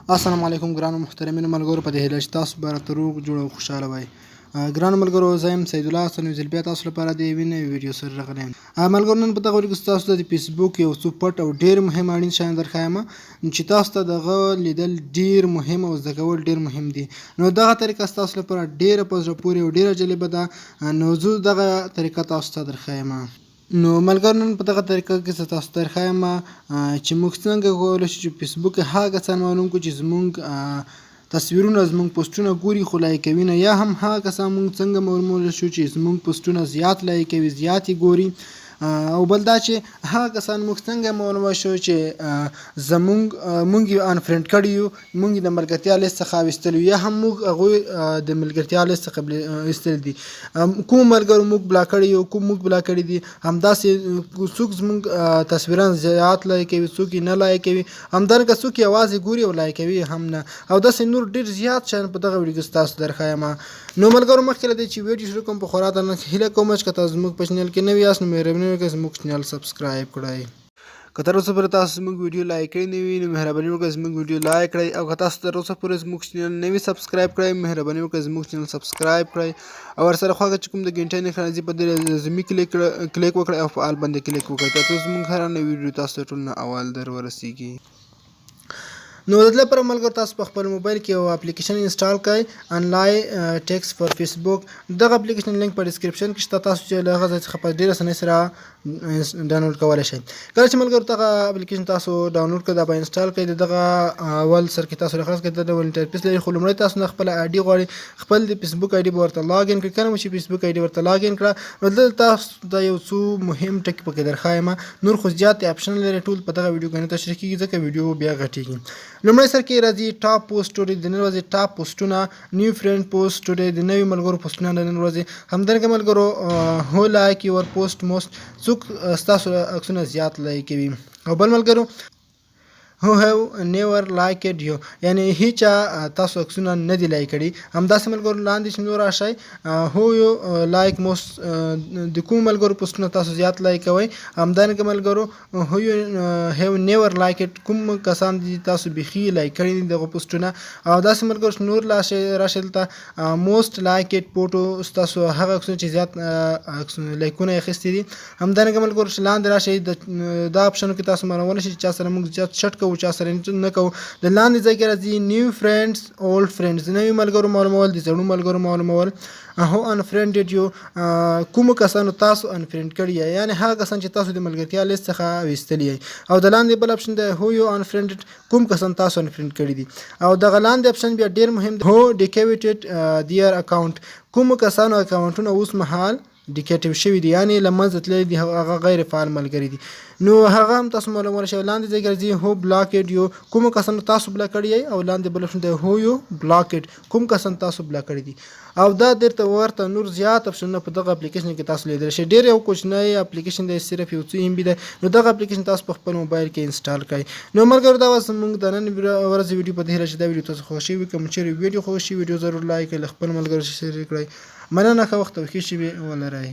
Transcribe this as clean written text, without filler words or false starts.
السلام علیکم ګرانو محترمینو ملګرو، په دې هیله چې تاسو به راته روغ جوړ او خوشحاله وئ. ګرانو ملګرو، زه یم سید الله حسن یو ځل بیا تاسو لپاره د یوې نوې ویډیو سره راغلی یم. ملګرو، نن په دغه ویډیو کې تاسو ته د فیسبوک یو څو پټ او ډېر مهم اړین شیان درښایم چې تاسو ته دغه لیدل ډېر مهم او زده کول ډېر مهم دي. نو دغه طریقه ستاسو لپاره ډېره په زړه پورې او ډېره جالبه ده. نو زه دغه طریقه تاسو ته درښایم. نو ملګرو، نن په دغه طریقه کې زه تاسو ته درښایم چې موږ څنګه کولی شو چې فیسبوک هغه کسان معلوم کړو چې زموږ تصویرونه زموږ پوسټونه ګوري خو لایک کوي نه، یا هم هغه کسان موږ څنګه معلومولی شو چې زموږ پوسټونه زیات لایک کوي، زیات یې ګوري. او بل دا چې هغه کسان موږ څنګه معلومولی شو چې موږ یې انفرینډ کړي یو، موږ یې د ملګرتیا لیست څخه ویستلي یو، یا هم موږ هغوی د ملګرتیا لیست څخه ایستلي دي. کوم ملګرو موږ بلاک کړي یو، کوم موږ بلاک کړي دي. همداسې څوک زموږ تصویران زیات لایک کوي، څوک یې نه لایک کوي، همدارنګه څوک یوازې ګوري او لایک کوي هم نه، او داسې نور ډېر زیات شیان په دغه ویډیو کې ستاسو درښایم. نو ملګرو، مخکې له دې چې ویډیو شروع کوم، په خورا درنه هیله کوم چې که تاسو زموږ په چینل کې نوي یاست نو مهرباني وکړئ زموږ چینل سبسکرایب کړئ. که تر اوسه پورې تاسو زموږ ویډیو لایک کړی نه وي نو مهرباني وکړئ زموږ ویډیو لایک کړئ، او که تاسو تر اوسه پورې زموږ چینل نه وي سبسکرایب کړی مهرباني وکړئ زموږ چینل سبسکرایب کړئ، او ورسره خواږه چې کوم د ګنټۍ نښه راځي په دې لازمي کلیک وکړئ او په آل باندې کلیک وکړئ تر څو زموږ هره نوې ویډیو تاسو ته ټول نه اول در ورسیږي. نو د دې لپاره ملګرو، تاسو په خپل موبایل کې یو اپلیکیشن انسټال کړئ، انلاین ټیکس فار فیسبوک. دغه اپلیکیشن لینک په ډسکرپشن کې شته، تاسو چې له هغه ځای څخه په ډېره اسانۍ سره ډاونلوډ کولی شئ. کله چې ملګرو دغه اپلیکیشن تاسو ډاونلوډ کړئ، دا به انسټال کړئ، د دغه اول سر کې تاسو خلاص کړئ، د ډول انټرفیس لري، خو لومړی تاسو نه خپل آی ډي غواړي، خپل د فیسبوک آی ډي به ورته لاګ ان کړئ. کله مو چې فیسبوک آی ډي ورته لاګ ان کړه نو دلته تاسو ته یو څو مهم ټکي پکې درښایم، نور خو زیات اپشن لري، ټول په دغه ویډیو کې نه تشریح کېږي ځکه ویډیو بیا غټېږي. لومړی سر کې راځي ټاپ پوسټ ټوډے، د نن ورځې ټاپ پوسټونه، نیو فرینډ پوسټ ټوډے، د نوي ملګرو پوسټونه د نن ورځې. همدارنګه ملګرو، هو لایک یور پوسټ موست، څوک ستاسو عکسونه زیات لایک کوي. او بل ملګرو، who have never liked you، یعنی هیچا تاسو عکسونه نه دي لایک کړي. همداسې ملګرو لاندې چې نور راشئ، who you like most، د کوم ملګرو پوسټونه تاسو زیات لایک کوئ. همدارنګه ملګرو، who you have never liked، کوم کسان دي تاسو بیخي لایک کړي دي دغه پوسټونه. او داسې ملګرو نور راشئ دلته most liked photo، ستاسو هغه عکسونه چې زیات لایکونه یې اخیستي دي. همدارنګه ملګرو چې لاندې راشئ، دا اپشنو کې تاسو معلومولی شئ چې چا سره موږ زیات چټ کوو، چا سره نه کوو. د لاندې ځای کې راځي نیو فرینډز اولډ فرینډز، د نوي ملګرو معلومول، د زړو ملګرو معلومول. هو انفرینډډ یو، کومو کسانو تاسو انفرینډ کړي یې، یعنې هغه کسان چې تاسو د ملګرتیا لیست څخه ویستلي یې. او د لاندې بل اپشن دی هو یو انفرینډډ، کوم کسان تاسو انفرینډ کړي دي. او دغه لاندې اپشن بیا ډېر مهم دی، هو ډیکیویټډ دیئر اکاونټ، کومو کسانو اکاونټونه اوس مهال ډیکیټیو شوي دي، یعنې له منځه تللي دي، هغه غیر فعال ملګري دي. نو هغه هم تاسو معلومولی شئ. لاندې ځای کې راځي هو بلاکډ یو، کومو کسانو تاسو بلاک کړي یئ. او لاندې بل اپشن دی هو یو بلاکډ، کوم کسان تاسو بلاک کړي دي. او دا درته ورته نور زیات اپشنونه په دغه اپلیکیشن کې تاسو لیدلی شئ. ډېر یو کوچنی اپلیکیشن دی، صرف یو څو ام بي دی. نو دغه اپلیکیشن تاسو په خپل موبایل کې انسټال کړئ. نو ملګرو، دا وه زموږ د نن ورځې ویډیو، په دې هیله چې دا ویډیو تاسو خوښ شوي. که مو چیرې ویډیو خوښ شي، ویډیو ضرور لایک کړئ، له خپل ملګرو سره شریک کړئ. مننه، ښه وخت او ښې شېبې ولرئ.